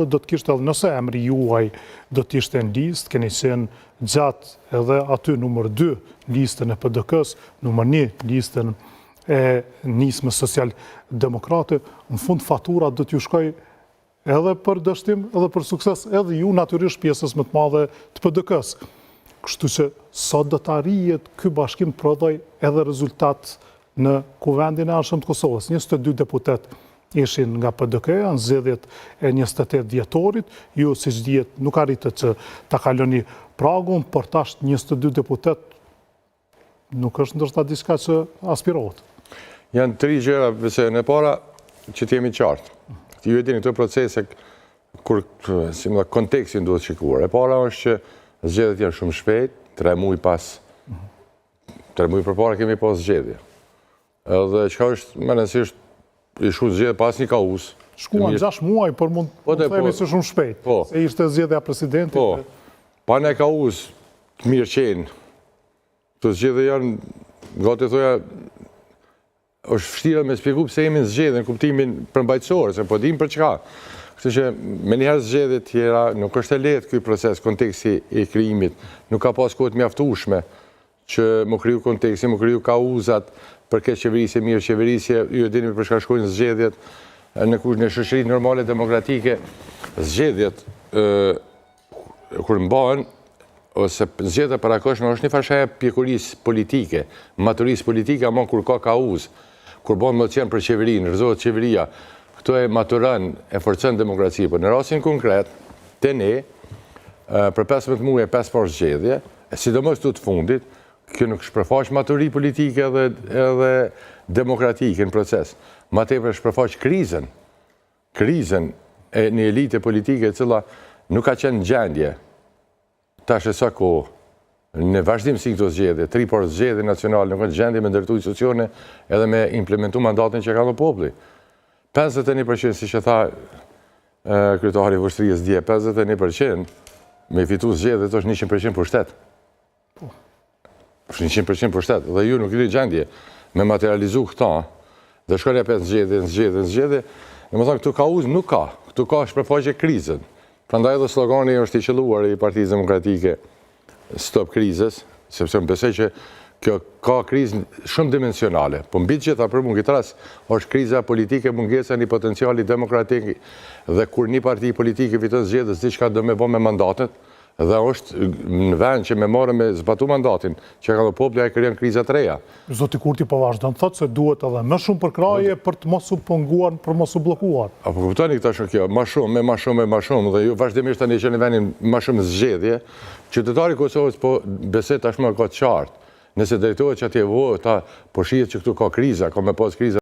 Do të kishte edhe nëse emri juaj do të ishte në listë, keni qenë gjatë edhe aty numër 2 listën e PDK-s, numër 1 listën e nismës social-demokrate, në fund fatura do t'ju shkoj edhe për dështim, edhe për sukses, edhe ju natyrisht pjesës më të madhe të PDK-s. Kështu që sot do të arrijet ky bashkim të prodhoj edhe rezultat në kuvendin e arshëm të Kosovës. 22 deputet ishin nga PDK-ja, në zgjedhjet e 28 dhjetorit, ju si që dihet nuk arritët që ta kaloni pragun, por tash 22 deputet nuk është ndërsa diçka që aspirohet. Janë 3 gjëra, pëse në para që t'jemi qartë. Ju e dini këto procese, kur si më kontekstin duhet shikuar. E para është që zgjedhjet janë shumë shpejt, 3 muaj pas, 3 muaj përpara kemi pas zgjedhje. Edhe çka është më rëndësisht, i shku zgjedhje pas një kaos. Shkuan 6 muaj, por mund të themi se shumë shpejt, se ishte zgjedhja presidentit. Po, pa në kaos të mirë qenë, të zgjedhje janë, gati thoja, është vështirë me shpjegu pse jemi në zgjedhje, në kuptimin përmbajtësor, se po dim për çka. Kështu që me njëherë zgjedhje tjera, nuk është e lehtë ky proces, konteksti i krijimit, nuk ka pas kohë të mjaftueshme që më kriju konteksti, më kriju kauzat për këtë qeverisje, mirë qeverisje, ju e dini për çka shkojnë zgjedhjet në shoqëri normale demokratike, zgjedhjet kur mbahen ose zgjedhja parakoshme është një fashe pjekurisë politike, maturisë politike, ama kur ka kauz, kur bën mocion për qeverinë, rrezohet qeveria, këto e maturon, e forcon demokracinë, por në rastin konkret, te ne për 15 muaj e 5 por zgjedhje, sidomos këtu të fundit, kjo nuk shpërfaq maturi politike edhe demokratike në proces. Ma tepër shpërfaq krizën e një elite politike e cila nuk ka qenë gjendje tash e sa kohë, në vazhdim si këto zgjedhje, 3 por zgjedhje nacionale, nuk ka gjendje me ndërtu institucione edhe me implementu mandatin që ka dhënë populli. 51% si që tha kryetari i Vështrisë dje, 51% me fitu zgjedhjet është 100% pushtet. është 100% pushtet, dhe ju nuk i gjendje me materializu këta, dhe shkojnë e 5 zgjedhje, dhe më thonë këtu kauz nuk ka, këtu ka shpërfaqe krizën. Prandaj edhe slogani është i qelluar i Partisë Demokratike Stop Krizës, sepse më besoj që kjo ka krizë shumë dimensionale, po mbi të gjitha për mua këtë rast është kriza politike, mungesa një potenciali demokratik, dhe kur një parti politike fiton zgjedhjes diçka do me bë me mandatet, dhe është në vend që me marrë me zbatu mandatin, që ka dhe populli e krijon kriza të reja. Zoti Kurti po vazhdon të thotë se duhet edhe më shumë përkraje për të mos u penguar, për mos u bllokuar. Apo kuptoni këtë është kjo, më shumë, dhe ju vazhdimisht tani që në vendin më shumë zgjedhje, qytetari i Kosovës po besoj tashmë ka të qartë. Nëse drejtohet që atje ta po shihet që këtu ka kriza, ka me pas kriza